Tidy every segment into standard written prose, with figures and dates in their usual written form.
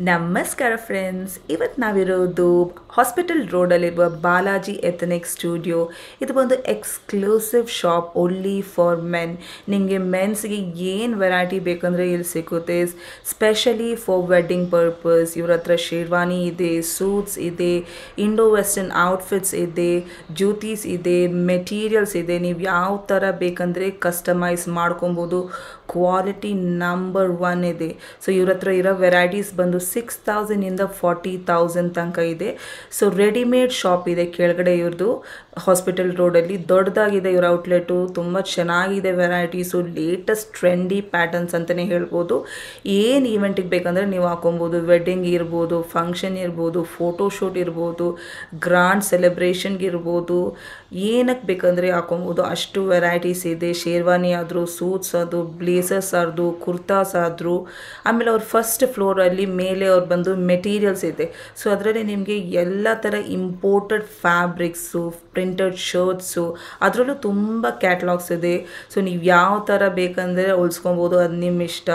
ನಮಸ್ಕಾರ ಫ್ರೆಂಡ್ಸ್, ಇವತ್ತು ನಾವಿರೋದು ಹಾಸ್ಪಿಟಲ್ ರೋಡಲ್ಲಿರುವ ಬಾಲಾಜಿ ಎಥನಿಕ್ ಸ್ಟುಡಿಯೋ. ಇದು ಒಂದು exclusive shop only for men. ನಿಮಗೆ ಮೆನ್ಸ್ಗೆ ಏನು ವೆರೈಟಿ ಬೇಕಂದರೆ ಇಲ್ಲಿ ಸಿಗುತ್ತೆ. ಸ್ಪೆಷಲಿ ಫಾರ್ ವೆಡ್ಡಿಂಗ್ ಪರ್ಪಸ್ ಇವ್ರ ಹತ್ರ ಶೇರ್ವಾನಿ ಇದೆ, ಸೂಟ್ಸ್ ಇದೆ, ಇಂಡೋ ವೆಸ್ಟರ್ನ್ ಔಟ್ಫಿಟ್ಸ್ ಇದೆ, ಜ್ಯೂತೀಸ್ ಇದೆ, ಮೆಟೀರಿಯಲ್ಸ್ ಇದೆ. ನೀವು ಯಾವ ಥರ ಬೇಕಂದರೆ ಕಸ್ಟಮೈಸ್ ಮಾಡ್ಕೊಬೋದು. ಕ್ವಾಲಿಟಿ ನಂಬರ್ 1 ಇದೆ. ಸೊ ಇವ್ರ ಹತ್ರ ಇರೋ ವೆರೈಟೀಸ್ ಬಂದು 6,000 40,000 ತನಕ ಇದೆ. ಸೊ ರೆಡಿಮೇಡ್ ಶಾಪ್ ಇದೆ ಕೆಳಗಡೆ ಇವ್ರದ್ದು, ಹಾಸ್ಪಿಟಲ್ ರೋಡಲ್ಲಿ ದೊಡ್ಡದಾಗಿದೆ ಇವ್ರ ಔಟ್ಲೆಟು. ತುಂಬ ಚೆನ್ನಾಗಿದೆ ವೆರೈಟೀಸು, ಲೇಟೆಸ್ಟ್ ಟ್ರೆಂಡಿ ಪ್ಯಾಟರ್ನ್ಸ್ ಅಂತಲೇ ಹೇಳ್ಬೋದು. ಏನು ಈವೆಂಟಿಗೆ ಬೇಕಂದರೆ ನೀವು ಹಾಕೊಬೋದು. ವೆಡ್ಡಿಂಗ್ ಇರ್ಬೋದು, ಫಂಕ್ಷನ್ ಇರ್ಬೋದು, ಫೋಟೋಶೂಟ್ ಇರ್ಬೋದು, ಗ್ರ್ಯಾಂಡ್ ಸೆಲೆಬ್ರೇಷನ್ಗೆ ಇರ್ಬೋದು, ಏನಕ್ಕೆ ಬೇಕಂದರೆ ಹಾಕೊಬೋದು. ಅಷ್ಟು ವೆರೈಟೀಸ್ ಇದೆ. ಶೇರ್ವಾನಿ ಆದರೂ, ಸೂಟ್ಸ್ ಆದರೂ, ಬ್ಲೇಸರ್ಸ್ ಆದರೂ, ಕುರ್ತಾಸ್ ಆದರೂ. ಆಮೇಲೆ ಅವ್ರ ಫಸ್ಟ್ ಫ್ಲೋರಲ್ಲಿ ಮೇಲೆ ಅವ್ರು ಬಂದು ಮೆಟೀರಿಯಲ್ಸ್ ಇದೆ. ಸೊ ಅದರಲ್ಲಿ ನಿಮಗೆ ಎಲ್ಲ ಥರ ಇಂಪೋರ್ಟೆಡ್ ಫ್ಯಾಬ್ರಿಕ್ಸು, ಪ್ರಿಂಟೆಡ್ ಶರ್ಟ್ಸು, ಅದರಲ್ಲೂ ತುಂಬ ಕ್ಯಾಟ್ಲಾಗ್ಸ್ ಇದೆ. ಸೊ ನೀವು ಯಾವ ಥರ ಬೇಕಂದರೆ ಹೊಲ್ಸ್ಕೊಬೋದು, ಅದು ನಿಮ್ಮ ಇಷ್ಟ.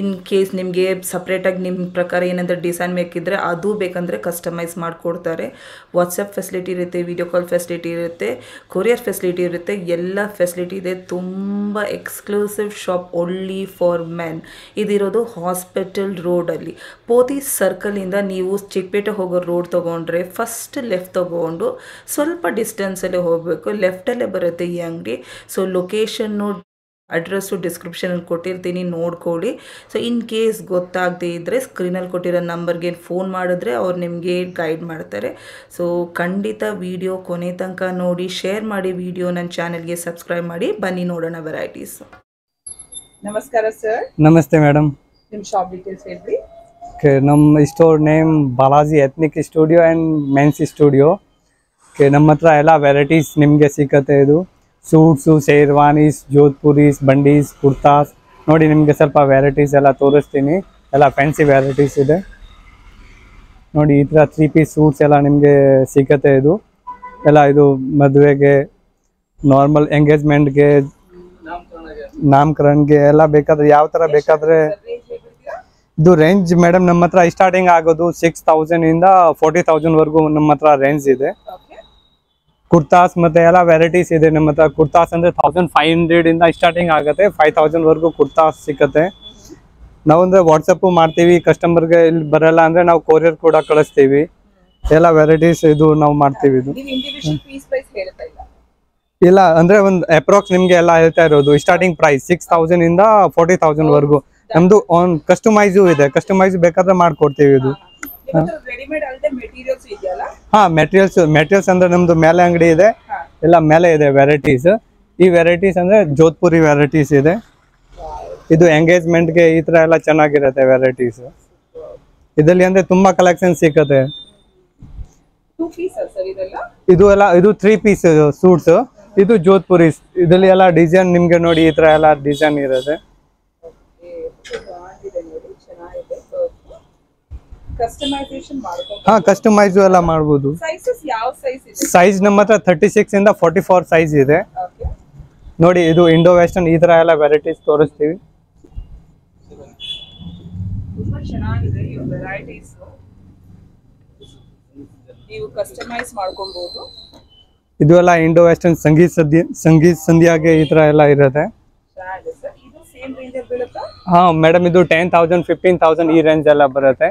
ಇನ್ ಕೇಸ್ ನಿಮಗೆ ಸಪ್ರೇಟಾಗಿ ನಿಮ್ಮ ಪ್ರಕಾರ ಏನಾದರೂ ಡಿಸೈನ್ ಬೇಕಿದ್ದರೆ ಅದು ಬೇಕಂದರೆ ಕಸ್ಟಮೈಸ್ ಮಾಡಿಕೊಡ್ತಾರೆ. ವಾಟ್ಸಪ್ ಫೆಸಿಲಿಟಿ ಇರುತ್ತೆ, ವಿಡಿಯೋ ಕಾಲ್ ಫೆಸಿಲಿಟಿ ಇರುತ್ತೆ, ಕೊರಿಯರ್ ಫೆಸಿಲಿಟಿ ಇರುತ್ತೆ, ಎಲ್ಲ ಫೆಸಿಲಿಟಿ ಇದೆ. ತುಂಬ exclusive shop only for men. ಇದಿರೋದು ಹಾಸ್ಪಿಟಲ್ ರೋಡಲ್ಲಿ, ಪೋತಿ ಸರ್ಕಲಿಂದ ನೀವು ಚಿಕ್ಕಪೇಟೆ ಹೋಗೋ ರೋಡ್ ತೊಗೊಂಡ್ರೆ ಫಸ್ಟ್ ಲೆಫ್ಟ್ ತೊಗೊಂಡು ಸ್ವಲ್ಪ ಡಿಸ್ಟೆನ್ಸಲ್ಲೇ ಹೋಗಬೇಕು. ಲೆಫ್ಟಲ್ಲೇ ಬರುತ್ತೆ ಈ ಅಂಗಡಿ. ಸೊ ಲೊಕೇಶನ್ನು, ಅಡ್ರೆಸ್ಸು ಡಿಸ್ಕ್ರಿಪ್ಷನಲ್ಲಿ ಕೊಟ್ಟಿರ್ತೀನಿ, ನೋಡ್ಕೊಳ್ಳಿ. ಸೊ ಇನ್ ಕೇಸ್ ಗೊತ್ತಾಗದೇ ಇದ್ದರೆ ಸ್ಕ್ರೀನಲ್ಲಿ ಕೊಟ್ಟಿರೋ ನಂಬರ್ಗೆ ಫೋನ್ ಮಾಡಿದ್ರೆ ಅವ್ರು ನಿಮಗೆ ಗೈಡ್ ಮಾಡ್ತಾರೆ. ಸೊ ಖಂಡಿತ ವಿಡಿಯೋ ಕೊನೆ ತನಕ ನೋಡಿ, ಶೇರ್ ಮಾಡಿ ವಿಡಿಯೋ, ನನ್ನ ಚಾನಲ್ಗೆ ಸಬ್ಸ್ಕ್ರೈಬ್ ಮಾಡಿ. ಬನ್ನಿ ನೋಡೋಣ ವೆರೈಟೀಸ್. ನಮಸ್ಕಾರ ಸರ್. ನಮಸ್ತೆ ಮೇಡಮ್. ನಿಮ್ಮ ಶಾಪ್ ಡೀಟೇಲ್ಸ್ ಹೇಳ್ರಿ. ನಮ್ಮ store name Balaji ethnic studio and men's studio. ನಮ್ಮ ಹತ್ರ ಎಲ್ಲ ವೆರೈಟೀಸ್ ನಿಮಗೆ ಸಿಕ್ಕತ್ತೆ. ಇದು ಸೂಟ್ಸು, ಶೇರ್ವಾನೀಸ್, ಜೋಧ್ಪುರೀಸ್, ಬಂಡೀಸ್, ಕುರ್ತಾಸ್. ನೋಡಿ ನಿಮಗೆ ಸ್ವಲ್ಪ ವೆರೈಟೀಸ್ ಎಲ್ಲ ತೋರಿಸ್ತೀನಿ. ಎಲ್ಲ ಫ್ಯಾನ್ಸಿ ವೆರೈಟೀಸ್ ಇದೆ. ನೋಡಿ ಈ ಥರ 3 ಪೀಸ್ ಸೂಟ್ಸ್ ಎಲ್ಲ ನಿಮಗೆ ಸಿಕ್ಕತ್ತೆ. ಇದು ಎಲ್ಲ ಇದು ಮದುವೆಗೆ, ನಾರ್ಮಲ್ ಎಂಗೇಜ್ಮೆಂಟ್ಗೆ, ನಾಮಕರಣಗೆ ಎಲ್ಲ ಬೇಕಾದರೆ, ಯಾವ ಥರ ಬೇಕಾದರೆ. ಇದು ರೇಂಜ್ ಮೇಡಮ್ ನಮ್ಮ ಹತ್ರ ಸ್ಟಾರ್ಟಿಂಗ್ ಆಗೋದು 6,000 40,000 ವರೆಗೂ ನಮ್ಮ ಹತ್ರ ರೇಂಜ್ ಇದೆ. ಕುರ್ತಾಸ್ ಮತ್ತೆ ಎಲ್ಲ ವೆರೈಟೀಸ್ ಇದೆ ನಮ್ಮ ಹತ್ರ. ಕುರ್ತಾಸ್ ಅಂದರೆ 1,500 ಸ್ಟಾರ್ಟಿಂಗ್ ಆಗುತ್ತೆ, 5,000 ವರೆಗೂ ಕುರ್ತಾಸ್ ಸಿಕ್ಕತ್ತೆ. ನಾವಂದರೆ ವಾಟ್ಸಪ್ಪು ಮಾಡ್ತೀವಿ. ಕಸ್ಟಮರ್ಗೆ ಇಲ್ಲಿ ಬರಲ್ಲ ಅಂದರೆ ನಾವು ಕೊರಿಯರ್ ಕೂಡ ಕಳಿಸ್ತೀವಿ. ಎಲ್ಲ ವೆರೈಟೀಸ್ ಇದು ನಾವು ಮಾಡ್ತೀವಿ. ಇದು ಇಲ್ಲ ಅಂದರೆ ಒಂದು ಅಪ್ರಾಕ್ಸ್ ನಿಮಗೆ ಎಲ್ಲ ಹೇಳ್ತಾ ಇರೋದು ಸ್ಟಾರ್ಟಿಂಗ್ ಪ್ರೈಸ್ 6,000 40,000 ವರೆಗೂ. ನಮ್ದು ಆನ್ ಕಸ್ಟಮೈಸು ಇದೆ, ಕಸ್ಟಮೈಸ್ ಬೇಕಾದ್ರೆ ಮಾಡ್ಕೊಡ್ತೀವಿ. ಇದು ಹಾ, ಮೆಟೀರಿಯಲ್ಸ್ ಅಂದ್ರೆ ನಮ್ದು ಮೇಲೆ ಅಂಗಡಿ ಇದೆ, ಎಲ್ಲ ಮೇಲೆ ಇದೆ ವೆರೈಟೀಸ್. ಈ ವೆರೈಟೀಸ್ ಅಂದ್ರೆ ಜೋಧ್ಪುರಿ ವೆರೈಟೀಸ್ ಇದೆ. ಇದು ಎಂಗೇಜ್ಮೆಂಟ್ಗೆ ಈ ತರ ಎಲ್ಲ ಚೆನ್ನಾಗಿರುತ್ತೆ ವೆರೈಟೀಸ್. ಇದರಲ್ಲಿ ಅಂದ್ರೆ ತುಂಬಾ ಕಲೆಕ್ಷನ್ ಸಿಕ್ಕತ್ತೆ. ಇದು 3 ಪೀಸ್ ಸೂಟ್ಸ್. ಇದು ಜೋಧ್ಪುರಿ. ಇದರಲ್ಲಿ ಎಲ್ಲ ಡಿಸೈನ್ ನಿಮ್ಗೆ ನೋಡಿ ಈ ತರ ಎಲ್ಲ ಡಿಸೈನ್ ಇರುತ್ತೆ. ಹಾ, ಕಸ್ಟಮೈಸ್ ಎಲ್ಲ ಮಾಡಬಹುದು. ಸೈಜ್ ನಮ್ಮ ಹತ್ರ 36 44 ಸೈಜ್ ಇದೆ. ನೋಡಿ ಇದು ಇಂಡೋ ವೆಸ್ಟರ್ನ್ ಈ ತರ ಎಲ್ಲ ವೆರೈಟೀಸ್ ತೋರಿಸ್ತೀವಿ. ಇದು ಎಲ್ಲ ಇಂಡೋ ವೆಸ್ಟರ್ನ್ ಸಂಗೀತ್ ಸಂಧ್ಯಾಗೆ ಈ ತರ ಎಲ್ಲ ಇರುತ್ತೆ. ಹಾ ಮೇಡಮ್, ಇದು 10,000 15,000 ಈ ರೇಂಜ್ ಎಲ್ಲ ಬರುತ್ತೆ.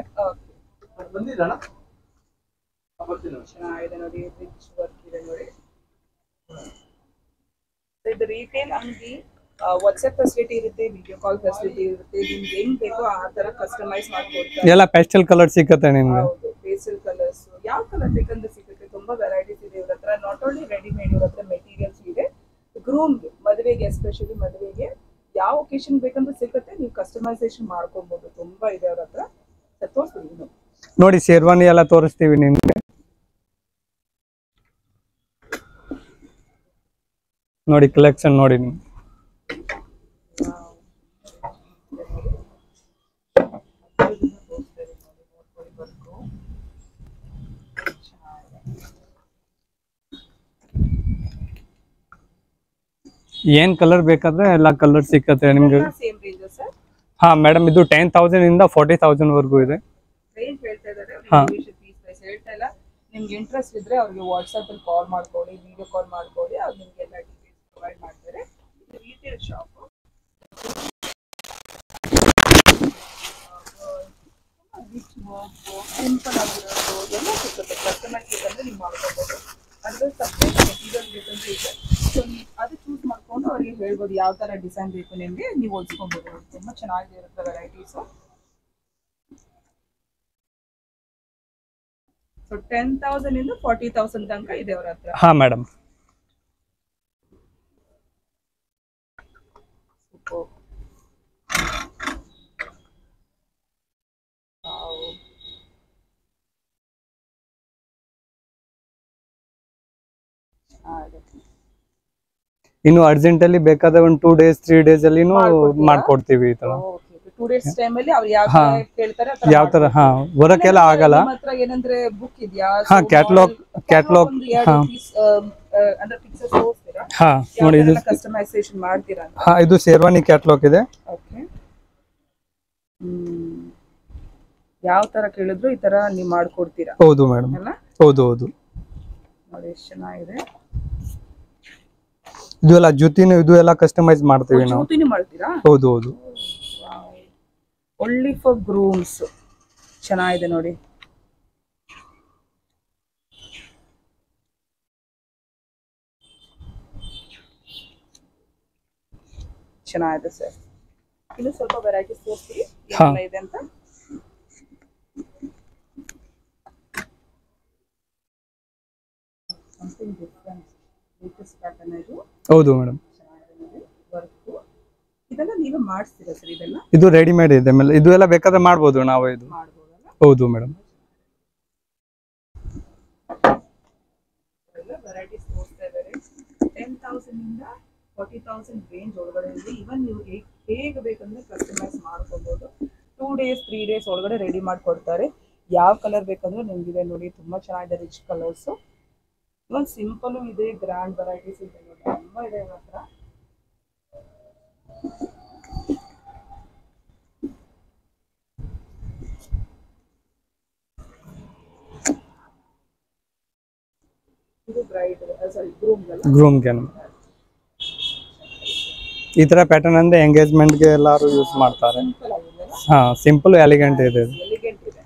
ಇದು ರಿಟೇಲ್ ಅಂಗಡಿ, ವಾಟ್ಸ್ಆಪ್ ಫೆಸಿಲಿಟಿ ಇರುತ್ತೆ, ವಿಡಿಯೋ ಕಾಲ್ ಫೆಸಿಲಿಟಿ ಇರುತ್ತೆ. ನಿಮ್ಗೆ ಹೆಂಗ್ ಬೇಕೋ ಆ ತರ ಕಸ್ಟಮೈಸ್ ಮಾಡ್ಕೊಡ್ತಾರೆ. ಎಲ್ಲ ಪೇಸ್ಟಲ್ ಕಲರ್ ಸಿಗುತ್ತೆ ನಿಮ್ಗೆ. ಪೇಸ್ಟಲ್ ಕಲರ್ಸ್ ಯಾವ ಕಲರ್ ಬೇಕಂದ್ರೆ ಸಿಗುತ್ತೆ. ತುಂಬಾ ವೆರೈಟೀಸ್ ಇದೆ ಇವ್ರ ಹತ್ರ. ನಾಟ್ ಓನ್ಲಿ ರೆಡಿಮೇಡ್, ಇವ್ರ ಹತ್ರ ಮೆಟೀರಿಯಲ್ಸ್ ಇದೆ. ಗ್ರೂಮ್ಗೆ, ಮದುವೆಗೆ, ಎಸ್ಪೆಷಲಿ ಮದುವೆಗೆ ಯಾವ ಒಕೇಶನ್ ಬೇಕಂದ್ರೆ ಸಿಗುತ್ತೆ. ನೀವು ಕಸ್ಟಮೈಸೇಷನ್ ಮಾಡ್ಕೊಬಹುದು. ತುಂಬಾ ಇದೆ ಅವ್ರ ಹತ್ರ. ತೋರಿಸ್ತೀನಿ ನೋಡಿ, ಶೇರ್ವಾನಿ ಎಲ್ಲ ತೋರಿಸ್ತೀವಿ ನಿಮ್ಗೆ. ನೋಡಿ ಕಲೆಕ್ಷನ್ ನೋಡಿ ನೀವು. ಏನ್ ಕಲರ್ ಬೇಕಾದ್ರೆ ಎಲ್ಲ ಕಲರ್ ಸಿಕ್ಕತ್ತೆ ನಿಮ್ಗೆ. ಹಾ ಮೇಡಮ್, ಇದು 10,000 40,000 ವರೆಗೂ ಇದೆ. ರೇಂಜ್ ಹೇಳ್ತಾ ಇದ್ದಾರೆ, ಹಾ ಪೀಸ್ ಪ್ರೈಸ್ ಹೇಳ್ತಾ ಇಲ್ಲ. ನಿಮ್ಗೆ ಇಂಟ್ರೆಸ್ಟ್ ಇದ್ರೆ ಅವ್ರಿಗೆ ವಾಟ್ಸಪ್ ಅಲ್ಲಿ ಕಾಲ್ ಮಾಡ್ಕೊಳ್ಳಿ, ವಿಡಿಯೋ ಕಾಲ್ ಮಾಡ್ಕೊಳ್ಳಿ, ಅವ್ರು ನಿಮ್ಗೆಲ್ಲ ಡೀಟೇಲ್ಸ್ ಪ್ರೊವೈಡ್ ಮಾಡ್ತಾರೆ. ಇದು ರೀಟೇಲ್ ಶಾಪ್. ಸಿಂಪಲ್ ಆಗಿರೋದು ಎಲ್ಲ ಸಿಗುತ್ತೆ. ಕಸ್ಟಮೈಸ್ ಬೇಕಂದ್ರೆ ನೀವು ಮಾಡ್ಕೋಬಹುದು. ಅದ್ರ ಸಪ್ರೇಟ್ ಮೆಟೀರಿಯಲ್ ಬೇಕಂದ್ರೆ ಇದೆ. ಸೊ ಅದು ಚೂಸ್ ಮಾಡ್ಕೊಂಡು ಅವ್ರಿಗೆ ಹೇಳ್ಬೋದು ಯಾವ ಥರ ಡಿಸೈನ್ ಬೇಕು ನಿಮಗೆ, ನೀವು ಹೊಲ್ಸ್ಕೊಬೋದು. ತುಂಬ ಚೆನ್ನಾಗಿರುತ್ತೆ ವೆರೈಟೀಸು. ಸೊ 10,000 ಇಂದ 40,000 ತನಕ ಇದೆ ಅವ್ರ ಹತ್ರ. ಹಾ ಮೇಡಮ್. ಇನ್ನು ಅರ್ಜೆಂಟ್ ಅಲ್ಲಿ ಬೇಕಾದ್ರೆ ಒಂದು 2 days 3 days ಅಲ್ಲಿ ಮಾಡ್ಕೊಡ್ತೀವಿ ಈ ತರ. 2 days ಟೈಮ್ ಅಲ್ಲಿ ಅವ್ರು ಯಾವ ಕೇಳ್ತಾರೆ ಯಾವ ತರ ಬರಕ್ಕೆಲ್ಲ ಆಗಲ್ಲ. ಮಾತ್ರ ಏನಂದ್ರೆ ಬುಕ್ ಇದೆಯಾ? ಕ್ಯಾಟಲಾಗ್ ಅಂದ್ರೆ ಪಿಕ್ಚರ್ಸ್ ತೋರಿಸ್ತೀರಾ? ನೋಡಿ ಇದು ಕಸ್ಟಮೈಸೇಷನ್ ಮಾಡ್ತೀರಾ? ಇದು ಶೇರ್ವಾನಿ ಕ್ಯಾಟಲಾಗ್ ಇದೆ. ಓಕೆ. ಯಾವ ತರ ಕೇಳಿದ್ರು ಈ ತರ ನೀವು ಮಾಡ್ಕೊಡ್ತೀರಾ? ಹೌದು ಮೇಡಮ್. ಹೌದು ಹೌದು. ನೋಡಿ ಎಷ್ಟು ಚೆನ್ನಾಗಿದೆ. ಇದು ಎಲ್ಲ ಜೊತೆನೂ ಇದು ಎಲ್ಲ ಕಸ್ಟಮೈಸ್ ಮಾಡ್ತೀವಿ ನಾವು. ಜೊತೆನೂ ಮಾಡ್ತೀರಾ? ಹೌದು ಹೌದು. Only for grooms. ಚೆನ್ನಾಗಿದೆ ನೋಡಿ. ಚೆನ್ನಾಗಿದೆ ಸರ್. ಇನ್ನು ಸ್ವಲ್ಪ ವೆರೈಟೀಸ್ ತೋರಿಸ್ತೀವಿ ಏನೆಲ್ಲ ಇದೆ ಅಂತ. ಸಮಥಿಂಗ್ ಡಿಫರೆಂಟ್ ಲೇಟೆಸ್ಟ್ ಪ್ಯಾಟರ್ನ್ ಇದು. ಹೌದು ಮೇಡಮ್. ವರ್ಕ್ ಇದೆಲ್ಲ ನೀವು ಮಾಡಿಸ್ತೀರಾ ಸರ್? ಇದೆಲ್ಲ ಇದು ರೆಡಿಮೇಡ್ ಇದೆ. ಆಮೇಲೆ ಇದು ಎಲ್ಲ ಬೇಕಾದ್ರೆ ಮಾಡ್ಬೋದು ನಾವು. ಇದು ಮಾಡ್ಬೋದಲ್ಲ? ಹೌದು ಮೇಡಮ್. ಎಲ್ಲ ವೆರೈಟೀಸ್ ತೋರಿಸ್ತಾ ಇದ್ದಾರೆ. 10,000 ಇಂದ 40,000 ರೇಂಜ್ ಒಳಗಡೆ ಇದೆ. ಇವನ್ ನೀವು ಹೇಗೆ ಬೇಕಂದ್ರೆ ಕಸ್ಟಮೈಸ್ ಮಾಡ್ಕೋಬಹುದು. 2 days 3 days ಒಳಗಡೆ ರೆಡಿ ಮಾಡಿಕೊಡ್ತಾರೆ. ಯಾವ ಕಲರ್ ಬೇಕಂದ್ರೆ ನಿಮ್ಗಿದೆ ನೋಡಿ. ತುಂಬಾ ಚೆನ್ನಾಗಿದೆ, ರಿಚ್ ಕಲರ್ಸ್. ಇವನ್ ಸಿಂಪಲ್ ಇದೆ, ಗ್ರ್ಯಾಂಡ್ ವೆರೈಟೀಸ್ ಇದೆ ನೋಡಿ. ತುಂಬಾ ಇದೆ ಇವ್ರ ಹತ್ರ. ಇದು ಬ್ರೈಡ್ ಸಾರಿ ಗ್ರೂಮ್ಗೆ ಈ ತರ ಪ್ಯಾಟರ್ನ್ ಅಂದ್ರೆ ಎಂಗೇಜ್ಮೆಂಟ್ ಗೆ ಎಲ್ಲರೂ ಯೂಸ್ ಮಾಡ್ತಾರೆ. ಸಿಂಪಲ್ ಎಲಿಗೆಂಟ್ ಇದೆ. ಎಲಿಗೆಂಟ್ ಇದೆ.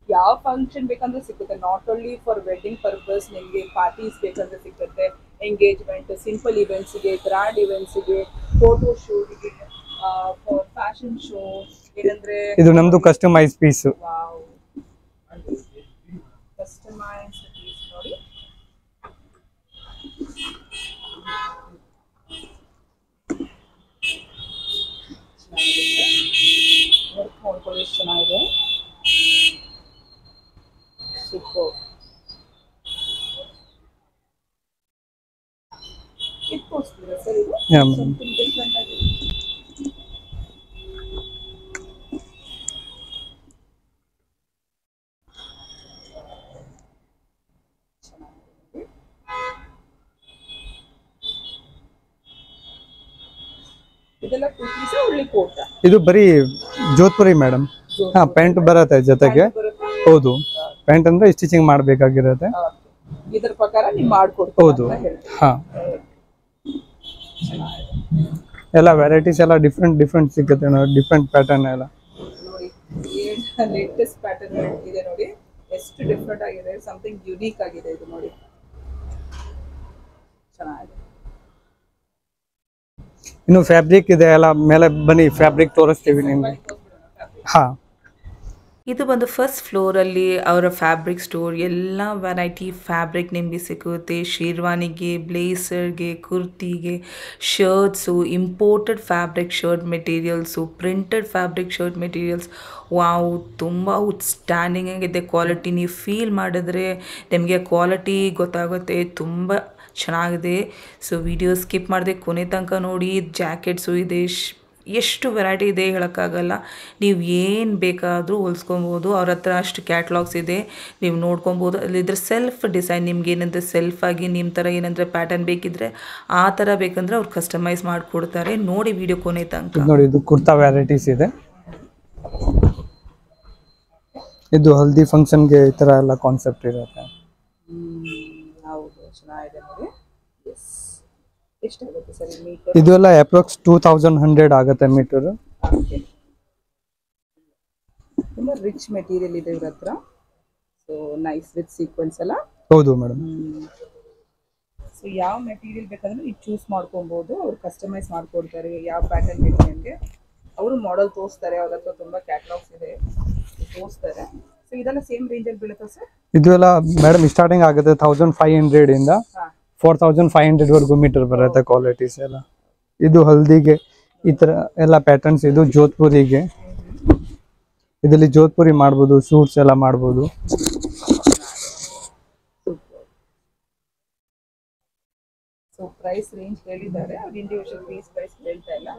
ಯಾವ ಫಂಕ್ಷನ್ ಬೇಕಂದ್ರೆ ಸಿಗುತ್ತೆ. Not only for wedding purpose, ನಿಮಗೆ ಪಾರ್ಟೀಸ್ ಬೇಕಂದ್ರೆ ಸಿಗುತ್ತೆ. ಎಂಗೇಜ್ಮೆಂಟ್, ಸಿಂಪಲ್ ಇವೆಂಟ್ಸ್ಗೆ, ಗ್ರ್ಯಾಂಡ್ ಇವೆಂಟ್ಸ್ಗೆ, ಫೋಟೋ ಶೂಟ್ಗೆ, ಫಾರ್ ಫ್ಯಾಷನ್ ಶೋ ಏನಂದ್ರೆ ಇದು ನಮ್ದು customise piece. Wow, customise piece ನೋಡಿ. ವರ್ಕ್ ನೋಡ್ಕೊಳ್ಳಿ ಎಷ್ಟು ಚೆನ್ನಾಗಿದೆ. ಸೂಪರ್. ಇದು ತೋರಿಸ್ತೀರಾ ಸರ್? ಇದು ಸಮಥಿಂಗ್ ಡಿಫ್ರೆಂಟ್ ಆಗಿದೆ. ಇದೆಲ್ಲ ಕುರ್ತೀಸ್ ಒಳ್ಳೆ ಕೋಟ. ಇದು ಬರೀ ಜೋಧ್ಪುರಿ ಮೇಡಮ್. ಪ್ಯಾಂಟ್ ಬರುತ್ತೆ ಜೊತೆಗೆ. ಹೌದು, ಪ್ಯಾಂಟ್ ಅಂದ್ರೆ ಸ್ಟಿಚಿಂಗ್ ಮಾಡಬೇಕಾಗಿರುತ್ತೆ. ಇದರ ಪ್ರಕಾರ ನೀವು ಮಾಡ್ಕೊಡ್ತೀರಾ? ಹೌದು. ಎಲ್ಲ ವೆರೈಟೀಸ್ ಎಲ್ಲ ಡಿಫ್ರೆಂಟ್ ಸಿಗುತ್ತೆ ನೋಡಿ. ಡಿಫ್ರೆಂಟ್ ಪ್ಯಾಟರ್ನ್ ಎಲ್ಲ ನೋಡಿ. ಲೇಟೆಸ್ಟ್ ಪ್ಯಾಟರ್ನ್ ಇದೆ ನೋಡಿ. ಎಷ್ಟು ಡಿಫ್ರೆಂಟ್ ಆಗಿದೆ. ಸಮಥಿಂಗ್ ಯುನೀಕ್ ಆಗಿದೆ ಇದು ನೋಡಿ. ಚೆನ್ನಾಗಿದೆ. ಇನ್ನು ಫ್ಯಾಬ್ರಿಕ್ ಇದೆ ಎಲ್ಲ. ಮೇಲೆ ಬನ್ನಿ, ಫ್ಯಾಬ್ರಿಕ್ ತೋರಿಸ್ತೀವಿ ನಿಮಗೆ. ಇದು ಬಂದು ಫಸ್ಟ್ ಫ್ಲೋರಲ್ಲಿ ಅವರ ಫ್ಯಾಬ್ರಿಕ್ ಸ್ಟೋರ್. ಎಲ್ಲ ವೆರೈಟಿ ಫ್ಯಾಬ್ರಿಕ್ ನಿಮಗೆ ಸಿಗುತ್ತೆ. ಶೇರ್ವಾನಿಗೆ, ಬ್ಲೇಸರ್ಗೆ, ಕುರ್ತಿಗೆ, shirts, imported fabric shirt materials, printed fabric shirt materials. Wow, ತುಂಬ ಔಟ್ಸ್ಟ್ಯಾಂಡಿಂಗ್ ಆಗಿದೆ ಕ್ವಾಲಿಟಿ. ನೀವು ಫೀಲ್ ಮಾಡಿದ್ರೆ ನಿಮಗೆ ಕ್ವಾಲಿಟಿ ಗೊತ್ತಾಗುತ್ತೆ. ತುಂಬ ಚೆನ್ನಾಗಿದೆ. ಸೊ ವಿಡಿಯೋ ಸ್ಕಿಪ್ ಮಾಡಿದೆ ಕೊನೆ ತನಕ ನೋಡಿ. ಜಾಕೆಟ್ಸು ಇದೆ, ಎಷ್ಟು ವೆರೈಟಿ ಇದೆ ಹೇಳೋಕ್ಕಾಗಲ್ಲ. ನೀವು ಏನು ಬೇಕಾದರೂ ಹೊಲ್ಸ್ಕೊಬೋದು. ಅವ್ರ ಹತ್ರ ಅಷ್ಟು ಕ್ಯಾಟ್ಲಾಗ್ಸ್ ಇದೆ, ನೀವು ನೋಡ್ಕೊಬೋದು. ಅಲ್ಲಿದ್ರೆ ಸೆಲ್ಫ್ ಡಿಸೈನ್, ನಿಮ್ಗೆ ಏನಂದರೆ ಸೆಲ್ಫಾಗಿ ನಿಮ್ಮ ಥರ ಏನಂದರೆ ಪ್ಯಾಟರ್ನ್ ಬೇಕಿದ್ರೆ ಆ ಥರ ಬೇಕಂದರೆ ಅವ್ರು ಕಸ್ಟಮೈಸ್ ಮಾಡಿಕೊಡ್ತಾರೆ. ನೋಡಿ ವಿಡಿಯೋ ಕೊನೆ ತನಕ ನೋಡಿ. ಇದು ಕುರ್ತಾ ವೆರೈಟೀಸ್ ಇದೆ. ಇದು ಹಲ್ದಿ ಫಂಕ್ಷನ್ಗೆ ಈ ಥರ ಎಲ್ಲ ಕಾನ್ಸೆಪ್ಟ್ ಇರುತ್ತೆ. ಹೌದು, ಚೆನ್ನಾಗಿದೆ ನೋಡಿ. ಎಸ್, ಎಷ್ಟಾಗುತ್ತೆ ಸರ್ ಈ ಮೀಟರ್? ಇದು ಎಲ್ಲ ಅಪ್ರಾಕ್ಸ್ 2100 ಆಗುತ್ತೆ ಮೀಟರ್. ಓಕೆ, ತುಂಬ ರಿಚ್ ಮೆಟೀರಿಯಲ್ ಇದೆ ಇವ್ರ ಹತ್ರ. ಸೊ ನೈಸ್ ವಿತ್ ಸೀಕ್ವೆನ್ಸ್ ಅಲ್ಲ? ಹೌದು ಮೇಡಮ್. ಸೊ ಯಾವ ಮೆಟೀರಿಯಲ್ ಬೇಕಂದ್ರೆ ನೀವು ಚೂಸ್ ಮಾಡ್ಕೊಬೋದು. ಅವ್ರು ಕಸ್ಟಮೈಸ್ ಮಾಡ್ಕೊಡ್ತಾರೆ. ಯಾವ ಪ್ಯಾಟರ್ನ್ ಬೇಕು ನಿಮಗೆ ಅವರು ಮಾಡೆಲ್ ತೋರಿಸ್ತಾರೆ. ಅವ್ರ ಹತ್ರ ತುಂಬ ಕ್ಯಾಟಲಾಗ್ಸ್ ಇದೆ, ತೋರಿಸ್ತಾರೆ. ಸೊ ಇದೆಲ್ಲ ಸೇಮ್ ರೇಂಜಲ್ಲಿ ಬೀಳುತ್ತಾ ಸರ್? ಇದು ಎಲ್ಲ ಮೇಡಮ್ ಸ್ಟಾರ್ಟಿಂಗ್ ಆಗುತ್ತೆ 1500 ಇಂದ 4500 ವರೆಗೂ ಮೀಟರ್ ಬರುತ್ತೆ ಕ್ವಾಲಿಟೀಸ್ ಎಲ್ಲ. ಇದು ಹಲ್ದಿಗೆ ಈ ಥರ ಎಲ್ಲ ಪ್ಯಾಟರ್ನ್ಸ್. ಇದು ಜೋಧ್ಪುರಿಗೆ, ಇದರಲ್ಲಿ ಜೋಧ್ಪುರಿ ಮಾಡ್ಬೋದು, ಸೂಟ್ಸ್ ಎಲ್ಲ ಮಾಡ್ಬೋದು. ಸೊ ಪ್ರೈಸ್ ರೇಂಜ್ ಹೇಳಿದ್ದಾರೆ, ಅವ್ರು ಇಂಡಿವಿಜುವಲ್ ಪೀಸ್ ಪ್ರೈಸ್ ಹೇಳ್ತಾ ಇಲ್ಲ.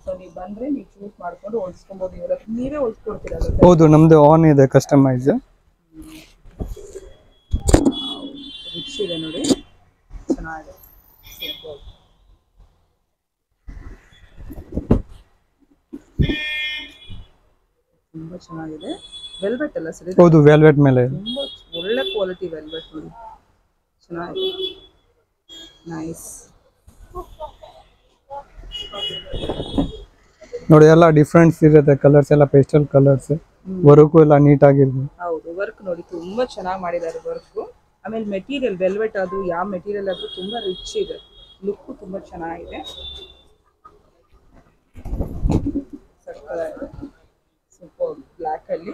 ಸೊ ನೀವು ಬಂದರೆ ನೀವು ಚೂಸ್ ಮಾಡ್ಕೊಂಡು ಹೊಲ್ಸ್ಕೊಬೋದು. ಇವ್ರ ಹತ್ರ ನೀವೇ ಹೊಲ್ಸ್ಕೊಡ್ತೀರಲ್ಲ? ಹೌದು, ನಮ್ದು ಆನ್ ಇದೆ ಕಸ್ಟಮೈಸ್. ರಿಚ್ ಇದೆ ನೋಡಿ, ಚೆನ್ನಾಗಿದೆ. ತುಂಬ ಚೆನ್ನಾಗಿದೆ. ವೆಲ್ವೆಟ್ ಅಲ್ಲ ಸರ್? ಹೌದು, ವೆಲ್ವೆಟ್ ಮೇಲೆ ತುಂಬ ಒಳ್ಳೆ ಕ್ವಾಲಿಟಿ ವೆಲ್ವೆಟ್ ನೋಡಿ, ಚೆನ್ನಾಗಿದೆ. ನೈಸ್ ನೋಡಿ, ಎಲ್ಲ ಡಿಫ್ರೆಂಟ್ಸ್ ಇರುತ್ತೆ. ಕಲರ್ಸ್ ಎಲ್ಲ ಪೇಸ್ಟಲ್ ಕಲರ್ಸ್, ವರ್ಕು ಎಲ್ಲ ನೀಟಾಗಿರುತ್ತೆ. ಹೌದು, ವರ್ಕ್ ನೋಡಿ ತುಂಬಾ ಚೆನ್ನಾಗಿ ಮಾಡಿದ್ದಾರೆ ವರ್ಕ್. ಆಮೇಲೆ ಮೆಟೀರಿಯಲ್ ವೆಲ್ವೆಟ್, ಅದು ಯಾವ ಮೆಟೀರಿಯಲ್ ಆದ್ರೂ ತುಂಬಾ ರಿಚ್ ಇದೆ. ಲುಕ್ ತುಂಬಾ ಚೆನ್ನಾಗಿದೆ. ಸೂಪರ್ ಬ್ಲ್ಯಾಕ್ ಅಲ್ಲಿ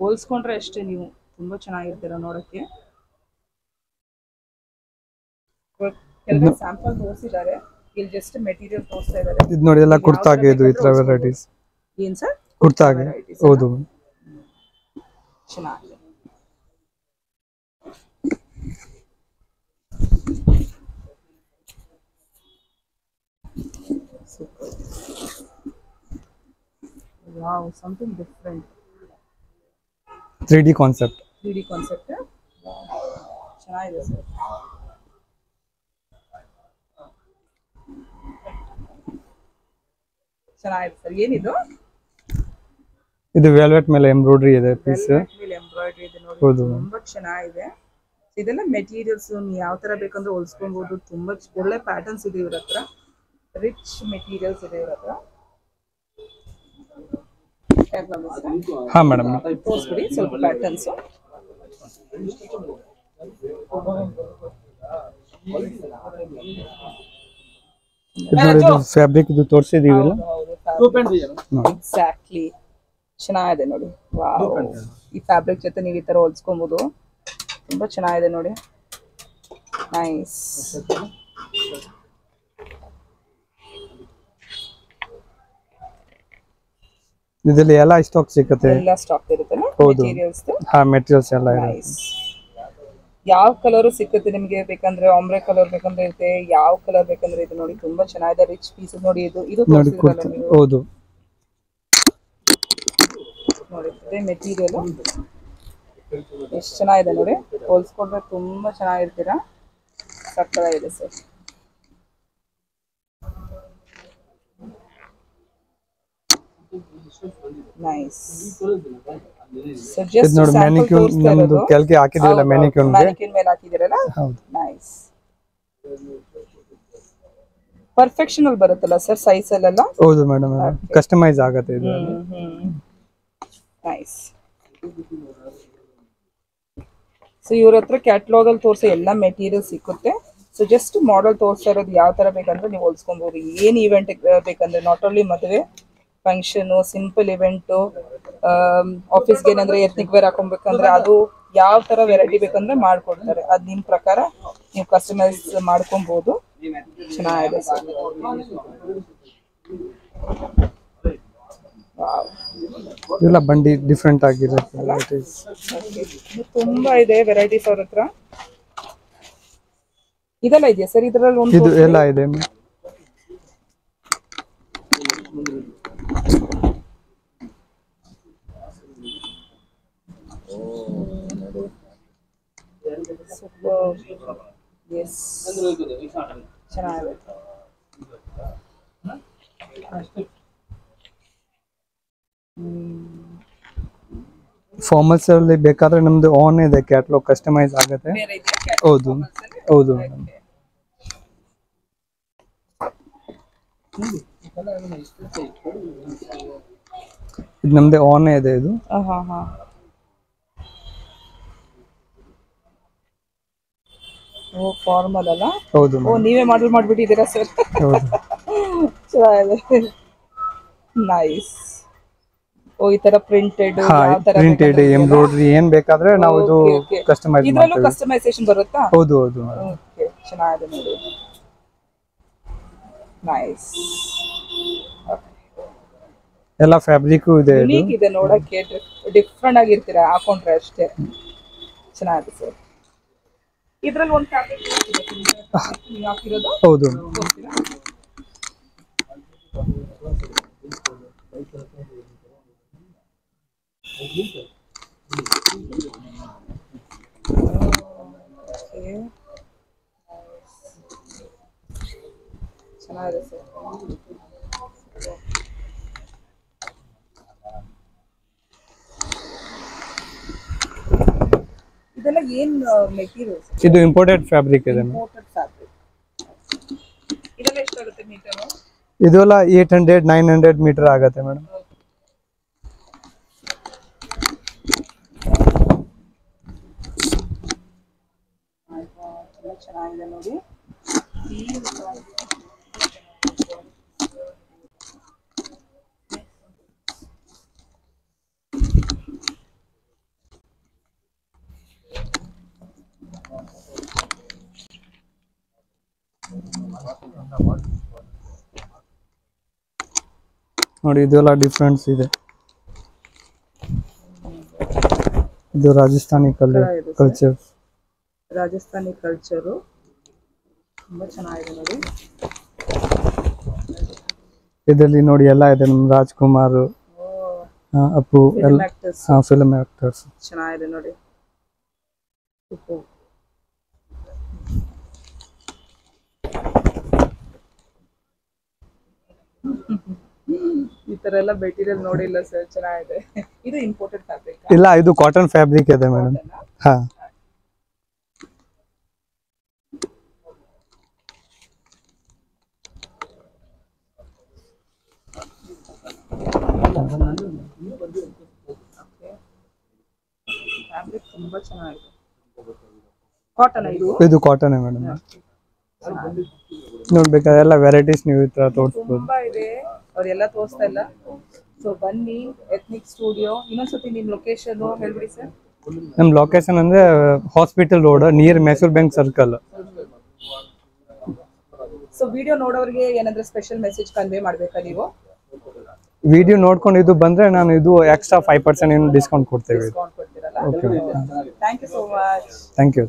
ಹೋಲ್ಸ್ಕೊಂಡ್ರೆ ಅಷ್ಟೇ ನೀವು ತುಂಬಾ ಚೆನ್ನಾಗಿರ್ತೀರ ನೋಡಕ್ಕೆ. ಕೆಲವು ಸ್ಯಾಂಪಲ್ ತೋರಿಸಿದ್ದಾರೆ, ಇಲ್ಲಿ ಜಸ್ಟ್ ಮೆಟೀರಿಯಲ್ ತೋರಿಸ್ತಾ ಇದ್ದಾರೆ. ಇದು ನೋಡಿ, ಎಲ್ಲ ಕುರ್ತಾಗೆ ಇದು ಈ ತರ ವೆರೈಟೀಸ್. ಏನ್ ಸರ್? ಕುರ್ತಾಗೆ. ಹೌದು, ಚೆನ್ನಾಗಿದೆ. Super. Wow, something different. 3D concept. 3D concept. ಚೆನ್ನಾಗಿದೆ ಸರ್. ಚೆನ್ನಾಗಿದೆ ಸರ್. ಏನಿದು? ಇದು ವೆಲ್ವೆಟ್ ಮೇಲೆ ಎಂಬ್ರಾಯ್ಡರಿ ಇದೆ ಪೀಸ್. ಎಂಬ್ರಾಯ್ಡರಿ ಇದೆ ನೋಡಿ, ಹೌದು, ತುಂಬಾ ಚೆನ್ನಾಗಿದೆ. ಇದೆಲ್ಲ ಮೆಟೀರಿಯಲ್ಸ್ ನೀವು ಯಾವ ತರ ಬೇಕಂದ್ರೆ ಹೊಲ್ಸ್ಕೊಬಹುದು. ತುಂಬಾ ಒಳ್ಳೆ ಪ್ಯಾಟರ್ನ್ಸ್ ಇದೆ ಇವ್ರ ಹತ್ರ, ರಿಚ್ ಮೆಟೀರಿಯಲ್ಸ್ ಇದೆ ಇವ್ರ ಹತ್ರ. ಹಾ ಮೇಡಮ್, ತೋರಿಸ್ಬಿಡಿ ಸ್ವಲ್ಪ ಪ್ಯಾಟರ್ನ್ಸ್. ಇದು ಫ್ಯಾಬ್ರಿಕ್ ಇದು ತೋರಿಸಿದೀವಿ. ಎಕ್ಸಾಕ್ಟ್ಲಿ, ಚೆನ್ನಾಗಿದೆ ನೋಡಿ. ವಾವ್, ಈ ಫ್ಯಾಬ್ರಿಕ್ ಜೊತೆ ನೀವು ಈ ತರ ಹೊಲ್ಸ್ಕೊಬಹುದು. ತುಂಬಾ ಚೆನ್ನಾಗಿದೆ ನೋಡಿ, ನೈಸ್. ಇದರಲ್ಲಿ ಎಲ್ಲ ಸ್ಟಾಕ್ ಸಿಗುತ್ತೆ. ಎಲ್ಲ ಸ್ಟಾಕ್ ಇರುತ್ತೆ ಮೆಟೀರಿಯಲ್ಸ್. ಹಾ, ಮೆಟೀರಿಯಲ್ಸ್ ಎಲ್ಲ ಇರುತ್ತೆ. ಯಾವ ಕಲರ್ ಸಿಕ್ಕುತ್ತೆ ನಿಮಗೆ ಬೇಕಂದ್ರೆ, ಆಮ್ರೆ ಕಲರ್ ಬೇಕಂದ್ರೆ ಇರುತ್ತೆ, ಯಾವ ಕಲರ್ ಬೇಕಂದ್ರೆ ಇದು ನೋಡಿ ತುಂಬಾ ಚೆನ್ನಾಗಿದೆ. ರಿಚ್ ಪೀಸ್ ನೋಡಿ, ಇದು ನೋಡಿ. ಹೌದು ನೋಡಿ, ಇದೇ ಮೆಟೀರಿಯಲ್ ಎಷ್ಟು ಚೆನ್ನಾಗಿದೆ ನೋಡಿ. ಹೋಲ್ಸ್ಕೊಂಡ್ರೆ ತುಂಬಾ ಚೆನ್ನಾಗಿರ್ತೀರಾ. ಸಕ್ಕತ್ತಾಗಿದೆ ಸರ್. ನೈಸ್. ಸಜೆಸ್ಟ್ ನೋಡಿ, ಮ್ಯಾನಿಕ್ಯೂನ್ ನಮ್ದು ಕೆಳಗೆ ಹಾಕಿದಿರಲ್ಲ, ಮ್ಯಾನಿಕ್ಯೂನ್ ಮೇಲೆ ಹಾಕಿದಿರಲ್ಲ. ನೈಸ್. ಪರ್ಫೆಕ್ಷನ್ ಅಲ್ಲಿ ಬರುತ್ತಲ್ಲ ಸರ್ ಸೈಜ್ ಅಲ್ಲೆಲ್ಲ? ಹೌದು ಮೇಡಮ್, ಕಸ್ಟಮೈಸ್ ಆಗುತ್ತೆ ಇದು. ನೈಸ್. ಸೊ ಇವ್ರ ಹತ್ರ ಕ್ಯಾಟಲಾಗ್ ಅಲ್ಲಿ ತೋರಿಸೋ ಎಲ್ಲ ಮೆಟೀರಿಯಲ್ ಸಿಕ್ಕುತ್ತೆ. ಸೊ ಜಸ್ಟ್ ಮಾಡೆಲ್ ತೋರಿಸ್ತಾ ಇರೋದು ಯಾವ ತರ ಬೇಕಂದ್ರೆ ನೀವು ಹೊಲ್ಸ್ಕೊಬಹುದು. ಏನ್ ಇವೆಂಟ್ ಬೇಕಂದ್ರೆ, ನಾಟ್ ಓನ್ಲಿ ಮದುವೆ ಫಂಕ್ಷನ್, ಸಿಂಪಲ್ ಇವೆಂಟು, ಆಫೀಸ್ಗೆ ಏನಂದ್ರೆ ಎತ್ನಿಕ್ ವೇರ್ ಹಾಕೊಬೇಕಂದ್ರೆ ಅದು ಯಾವ ತರ ವೆರೈಟಿ ಬೇಕಂದ್ರೆ ಮಾಡ್ಕೊಡ್ತಾರೆ. ಅದ್ ನಿಮ್ ಪ್ರಕಾರ ನೀವು ಕಸ್ಟಮೈಸ್ ಮಾಡ್ಕೊಬಹುದು. ಚೆನ್ನಾಗಿದೆ ಸರ್. ಎಲ್ಲ ಬಂಡಿ ಡಿಫ್ರೆಂಟ್ ಆಗಿರುತ್ತೆ. ತುಂಬಾ ಇದೆ ವೆರೈಟೀಸ್ ಅವ್ರ ಹತ್ರ. ಇದೆಲ್ಲ ಇದೆಯಾ ಸರ್? ಇದ್ರಲ್ಲಿ ಒಂದು ಇದು ಎಲ್ಲ ಇದೆ. ಸೂಪರ್. ಎಸ್, ಚೆನ್ನಾಗಿದೆ. ಫಾರ್ಮಲ್ಸ್ ಅಲ್ಲಿ ಬೇಕಾದ್ರೆ ನಮ್ದು ಆನ್ ಇದೆ ಕ್ಯಾಟ್ಲಾಗ್ ಕಸ್ಟಮೈಸ್ ಆಗುತ್ತೆ. ಬೇರೆ ಇದೆಯಾ ಹೌದು ಹೌದು ಮೇಡಮ್. ಇದು ನಮ್ದು ಆನ್ ಇದೆ ಇದು. ಹಾ ಹಾ. ಓ ಫಾರ್ಮಲ್ ಅಲ್ಲ? ಹೌದು ಓ ನೀವೇ ಮಾಡಲ್ ಮಾಡ್ಬಿಟ್ಟಿದ್ದೀರಾ ಸರ್? ಹೌದು. ಚೆನ್ನಾಗಿದೆ, ನೈಸ್. ಓ ಈ ತರ ಪ್ರಿಂಟೆಡ್ ಹಾ ಯಾವ ತರ ಪ್ರಿಂಟೆಡ್ ಎಂಬ್ರಾಯ್ಡರಿ ಏನ್ ಬೇಕಾದ್ರೆ ನಾವು ಇದು ಕಸ್ಟಮೈಸ್ ಇದ್ರಲ್ಲೂ ಮಾಡ್ತೀವಿ. ಕಸ್ಟಮೈಸೇಷನ್ ಬರುತ್ತಾ? ಹೌದು ಹೌದು. ಓಕೆ ಚೆನ್ನಾಗಿದೆ ನೋಡಿ, ನೈಸ್. ಎಲ್ಲ ಫ್ಯಾಬ್ರಿಕ್ ಇದೆ. ಯುನೀಕ್ ಇದೆ ನೋಡಕ್ಕೆ, ಡಿಫ್ರೆಂಟ್ ಆಗಿರ್ತೀರಾ ಹಾಕೊಂಡ್ರೆ ಅಷ್ಟೇ. ಚೆನ್ನಾಗಿದೆ ಸರ್. ಇದ್ರಲ್ಲಿ ಒಂದು ಫ್ಯಾಬ್ರಿಕ್ ನೀವು ಹಾಕಿರೋದು? ಹೌದು. ಚೆನ್ನಾಗಿದೆ ಸರ್. ಇದೆಲ್ಲ ಏನ್ ಮೆಟೀರಿಯಲ್ಸ್? ಇದು ಇಂಪೋರ್ಟೆಡ್ ಫ್ಯಾಬ್ರಿಕ್ ಇದೆ. Imported fabric. ಇದೆಲ್ಲ ಎಷ್ಟಾಗುತ್ತೆ ಮೀಟರ್? ಇದೆಲ್ಲ 800-900 ಮೀಟರ್ ಆಗುತ್ತೆ ಮೇಡಮ್. ಚೆನ್ನಾಗಿದೆ ನೋಡಿ. ನೋಡಿ ಇದೆಲ್ಲ ಡಿಫ್ರೆನ್ಸ್ ಇದೆ. ಇದು ರಾಜಸ್ಥಾನಿ ಕಲ್ಚರ್. ರಾಜಸ್ಥಾನಿ ಕಲ್ಚರು ತುಂಬಾ ಚೆನ್ನಾಗಿದೆ ನೋಡಿ. ಇದರಲ್ಲಿ ನೋಡಿ ಎಲ್ಲ ಇದೆ, ನಮ್ಮ ರಾಜ್ಕುಮಾರ್, ಅಪ್ಪು ಎಲ್ಲ ಫಿಲ್ಮ್ ಆಕ್ಟರ್ಸ್. ಚೆನ್ನಾಗಿದೆ ನೋಡಿ. ಈ ತರ ಎಲ್ಲ ಮೆಟೀರಿಯಲ್ ನೋಡಿಲ್ಲ ಸರ್, ಚೆನ್ನಾಗಿದೆ. ಇದು ಇಂಪೋರ್ಟೆಡ್ ಫ್ಯಾಬ್ರಿಕ್? ಇಲ್ಲ, ಇದು ಕಾಟನ್ ಫ್ಯಾಬ್ರಿಕ್ ಇದೆ ಮೇಡಮ್. ಹಾ ಫ್ಯಾಬ್ರಿಕ್ ತುಂಬಾ ಚೆನ್ನಾಗಿದೆ. ಕಾಟನ್ ಇದು? ಇದು ಕಾಟನ್ ಮೇಡಮ್. ನೋಡ್ಬೇಕಾದ್ರೆ ಎಲ್ಲ ವೆರೈಟೀಸ್ ನೀವು ಈ ತರ ತೋರಿಸ್ಬೋದು. ತುಂಬಾ ಇದೆ, ಅವರೆಲ್ಲ ತೋರಿಸ್ತಾ ಇಲ್ಲ. ಸೊ ಬನ್ನಿ ಎಥ್ನಿಕ್ ಸ್ಟುಡಿಯೋ. ಇನ್ನೊಂದ್ಸತಿ ನಿಮ್ ಲೊಕೇಶನ್ ಹೇಳ್ಬಿಡಿ ಸರ್. ನಮ್ ಲೊಕೇಶನ್ ಅಂದ್ರೆ hospital road near Mysore bank circle. So video ನೋಡೋರಿಗೆ ಏನಾದ್ರೂ ಸ್ಪೆಷಲ್ ಮೆಸೇಜ್ ಕನ್ವೆ ಮಾಡ್ಬೇಕಾ ನೀವು? ವಿಡಿಯೋ ನೋಡ್ಕೊಂಡು ಇದು ಬಂದ್ರೆ ನಾನು ಇದು ಎಕ್ಸ್ಟ್ರಾ 5% ಡಿಸ್ಕೌಂಟ್ ಕೊಡ್ತೇವೆ. ಡಿಸ್ಕೌಂಟ್ ಕೊಡ್ತೀರಲ್ಲ? Okay, thank you so much. Thank you.